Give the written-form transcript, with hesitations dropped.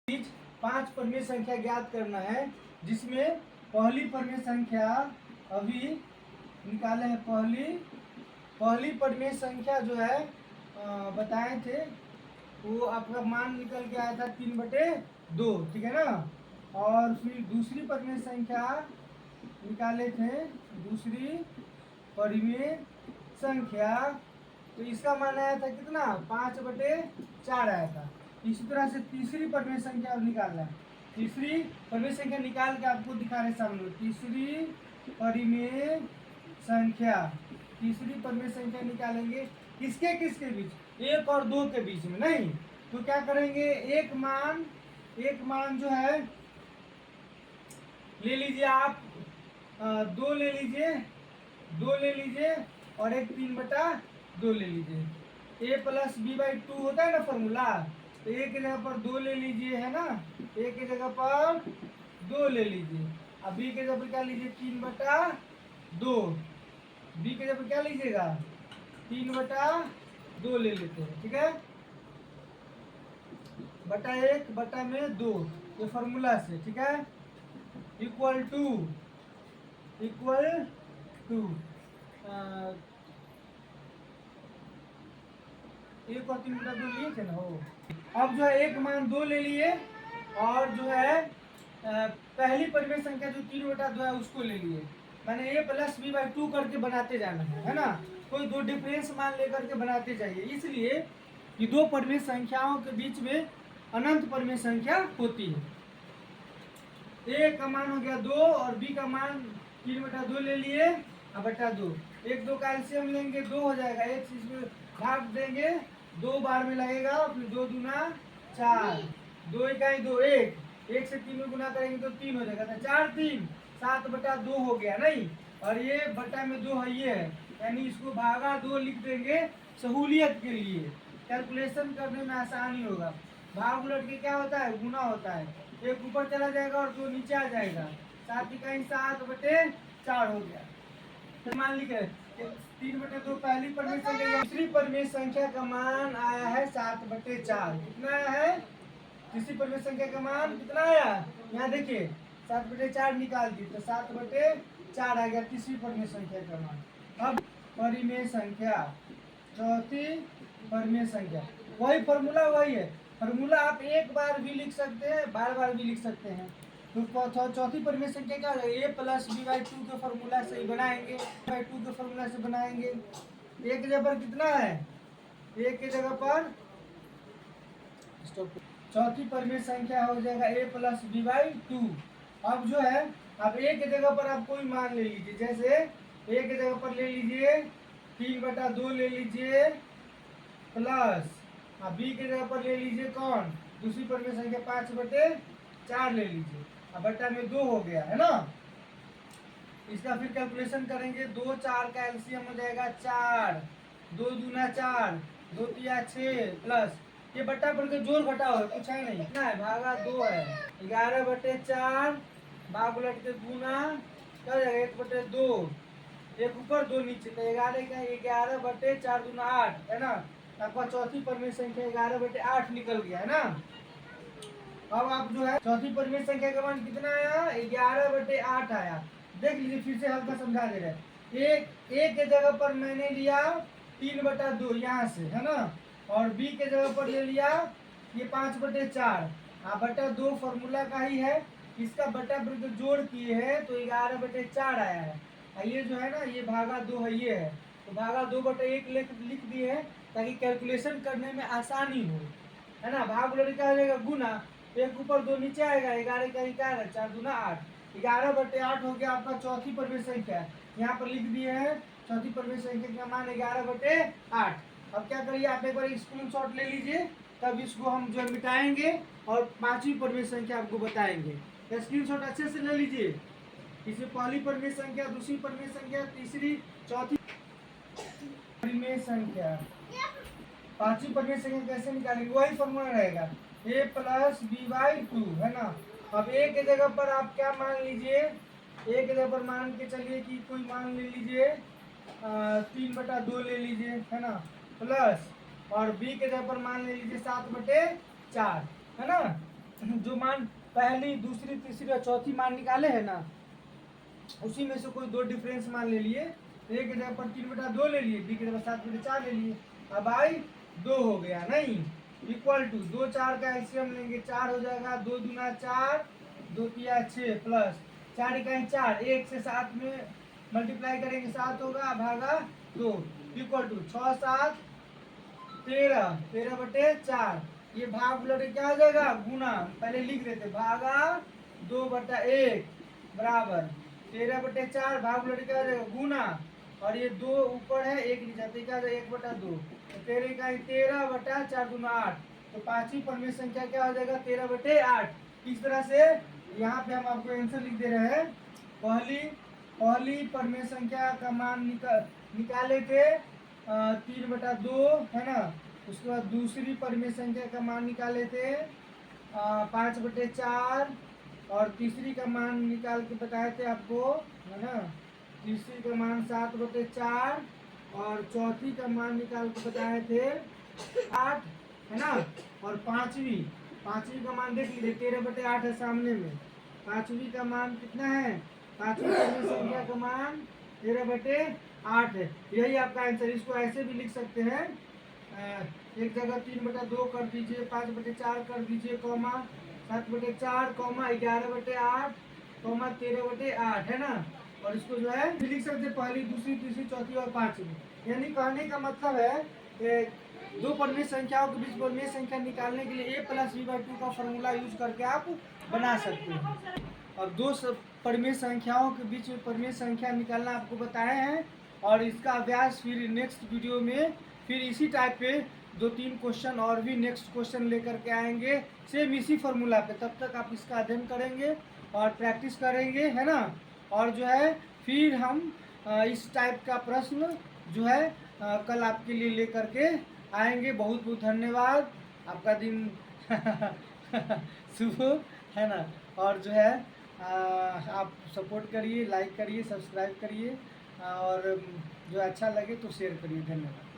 पांच परिमेय संख्या ज्ञात करना है, जिसमें पहली परिमेय संख्या अभी निकाले हैं। पहली परिमेय संख्या जो है बताए थे, वो आपका मान निकल के आया था 3/2, ठीक है ना। और फिर दूसरी परिमेय संख्या निकाले थे, दूसरी परिमेय संख्या, तो इसका मान आया था कितना, 5/4 आया था। इसी तरह से तीसरी परिमेय संख्या अब निकालना है। तीसरी परिमेय संख्या निकाल के आपको दिखा रहे सामने। तीसरी परिमेय संख्या निकालेंगे किसके किसके बीच, 1 और 2 के बीच में नहीं। तो क्या करेंगे, एक मान जो है ले लीजिए आप, 2 ले लीजिए और एक 3/2 ले लीजिए। a+b/2 होता है ना फॉर्मूला, तो a की जगह पर 2 ले लीजिए, है ना। a की जगह पर 2 ले लीजिए। अब b की जगह पर क्या लीजिए, 3/2। b की जगह पर क्या लीजिएगा, 3/2 ले लेते हैं, ठीक है। बटा 1/2 ये फॉर्मूला से, ठीक है। इक्वल टू 1 और 3/2 लिए थे ना हो। अब जो है एक मान 2 ले लिए, और जो है पहली परिमेय संख्या जो 3/2 है उसको ले लिए। मैंने a+b/2 करके बनाते जाना है ना। कोई दो डिफरेंस मान लेकर के बनाते जाइए, इसलिए कि दो परिमेय संख्याओं के बीच में अनंत परिमेय संख्या होती है। a का मान हो गया 2 और b का मान 3/2 ले लिए, अब बटा 2। 1 2 का एलसीएम लेंगे, 2 हो जाएगा। एक चीज में भाग देंगे, 2 बार में लगेगा, फिर 2 दूना 4, 2 इकाई 2 1, 1 से 3 में गुना करेंगे तो 3 हो जाएगा, तो 4 3 7/2 हो गया नहीं। और ये बटा में 2 है, ये है, यानी इसको भागा 2 लिख देंगे सहूलियत के लिए, कैलकुलेशन करने में आसानी होगा। भाग उलट के क्या होता है, गुना होता है। एक ऊपर चला जाएगा और 2 नीचे आ जाएगा, 7 इकाई 7/4 हो गया। तो मान लीजिए 3/2 पहली परिमेय संख्या, दूसरी परिमेय संख्या का मान आया है 7/4। कितना आया है, तीसरी परिमेय संख्या का मान कितना आया, यहाँ देखिए 7/4 निकाल दी, तो 7/4 आ गया तीसरी परिमेय संख्या का मान। अब परिमेय संख्या, चौथी परिमेय संख्या, वही फॉर्मूला वही है। फॉर्मूला आप एक बार भी लिख सकते हैं, बार बार भी लिख सकते हैं। तो चौथी परिमेय संख्या क्या है, a+b/2 के फॉर्मूला से बनाएंगे, 2 के फॉर्मूला से बनाएंगे। a की जगह पर कितना है, a की जगह पर चौथी परिमेय संख्या हो जाएगा a+b/2। अब जो है, अब a की जगह पर आप कोई मान ले लीजिए, जैसे a की जगह पर ले लीजिए 3/2 ले लीजिए, प्लस अब b की जगह पर ले लीजिए कौन, दूसरी परिमेय संख्या 5/4 ले लीजिए। अब बटा में 2 हो गया, है ना। इसका फिर कैलकुलेशन करेंगे, 2 4 का एलसीएम हो जाएगा 4, 2 दूना 4, 2 तिया 6, प्लस ये बट्टा पर के जोड़ घटाओ है, कुछ है नहीं, कितना है, भागा 2 है। 11/4 भाग उलट के गुना क्या हो जाएगा, 1/2, एक ऊपर 2 नीचे, तो 11 का 11/4 दूना 8, है ना। आपका चौथी परिमेय संख्या 11/8 निकल गया, है ना। अब आप जो है चौथी परिमेय संख्या का मान कितना आया, 11/8 आया। देख लीजिए, फिर से हल्का समझा दे रहे हैं। एक के जगह पर मैंने लिया 3/2 यहाँ से, है ना, और b के जगह पर ले लिया ये 5/4। बटा 2 फॉर्मूला का ही है, इसका बटा पर जोड़ किए हैं तो 11/4 आया है। ये जो है ना, ये भागा 2 है, ये है, तो भागा 2/1 लिख दिए हैं ताकि कैलकुलेशन करने में आसानी हो, है ना। भाग उलट क्या हो जाएगा, गुना, एक ऊपर 2 नीचे आएगा, 11 का 11, 4 दूना 8, 11/8 हो गया आपका चौथी परिमेय संख्या। यहाँ पर लिख दिए हैं चौथी परिमेय संख्या का मान 11/8। अब क्या करिए, आप एक बार स्क्रीनशॉट ले लीजिए, तब इसको हम जो मिटाएंगे और पांचवी परिमेय संख्या आपको बताएंगे। तो स्क्रीनशॉट अच्छे से ले लीजिए। इसमें पहली परिमेय संख्या, दूसरी परिमेय संख्या, तीसरी, चौथी परिमेय संख्या, पांचवी परिमेय संख्या कैसे निकालेंगे, वही फॉर्मूला रहेगा, a+b/2, है ना। अब a के जगह पर आप क्या मान लीजिए, a के जगह पर मान के चलिए कि कोई मान ले लीजिए 3/2 ले लीजिए, है ना, प्लस और b के जगह पर मान ले लीजिए 7/4, है ना। हम जो मान पहली दूसरी तीसरी और चौथी मान निकाले हैं ना, उसी में से कोई दो डिफरेंस मान ले लिए। ए की जगह पर 3/2 ले लिए, बी की जगह 7/4 ले लिए। अब आई 2 हो गया नहीं, इक्वल टू 2 4 का एलसीएम लेंगे 4 हो जाएगा, 2 दूना 4, 2 तिया 6 प्लस 4 इकाई 4, 1 से 7 में मल्टीप्लाई करेंगे 7 होगा, भागा 2 इक्वल टू 6 7 13, 13/4। ये भाग उलट के क्या हो जाएगा, गुना। पहले लिख देते भागा 2/1 बराबर 13/4, भाग उलट क्या हो जाएगा, गुना। और ये 2 ऊपर है, 1 नीचे, तो क्या हो जाएगा 1/2, तो 13 इकाई 13/4 दूना 8, तो पांचवी परमेय संख्या क्या हो जाएगा 13/8। इस तरह से यहाँ पे हम आपको आंसर लिख दे रहे हैं। पहली परमेय संख्या का मान निकाले थे 3/2 है ना। उसके बाद दूसरी परमेय संख्या का मान निकाले थे 5/4, और तीसरी का मान निकाल के बताए थे आपको, है ना। तीसरी का मान 7/4, और चौथी का मान निकाल के बताए थे 8, है ना। और पांचवी का मान देख लीजिए 13/8 है सामने में। पांचवी का मान कितना है, पांचवी परमेय संख्या का मान 13/8 है। यही आपका आंसर। इसको ऐसे भी लिख सकते हैं, एक जगह 3/2 कर दीजिए, 5/4 कर दीजिए, कॉमा 7/4, कॉमा 11/8, कॉमा 13/8, है ना। और इसको जो है लिख सकते हैं पहली दूसरी तीसरी चौथी और पांचवी। यानी कहने का मतलब है दो परमेय संख्याओं के बीच परमेय संख्या निकालने के लिए a+b/2 का फॉर्मूला यूज करके आप बना सकते हैं। और दो परमेय संख्याओं के बीच में परमेय संख्या निकालना आपको बताए हैं, और इसका अभ्यास फिर नेक्स्ट वीडियो में फिर इसी टाइप पे 2-3 क्वेश्चन और भी नेक्स्ट क्वेश्चन लेकर के आएंगे सेम इसी फॉर्मूला पे। तब तक आप इसका अध्ययन करेंगे और प्रैक्टिस करेंगे, है ना। और जो है फिर हम इस टाइप का प्रश्न जो है कल आपके लिए लेकर के आएंगे। बहुत बहुत धन्यवाद, आपका दिन शुभ हो, है ना। और जो है आप सपोर्ट करिए, लाइक करिए, सब्सक्राइब करिए, और जो अच्छा लगे तो शेयर करिए। धन्यवाद।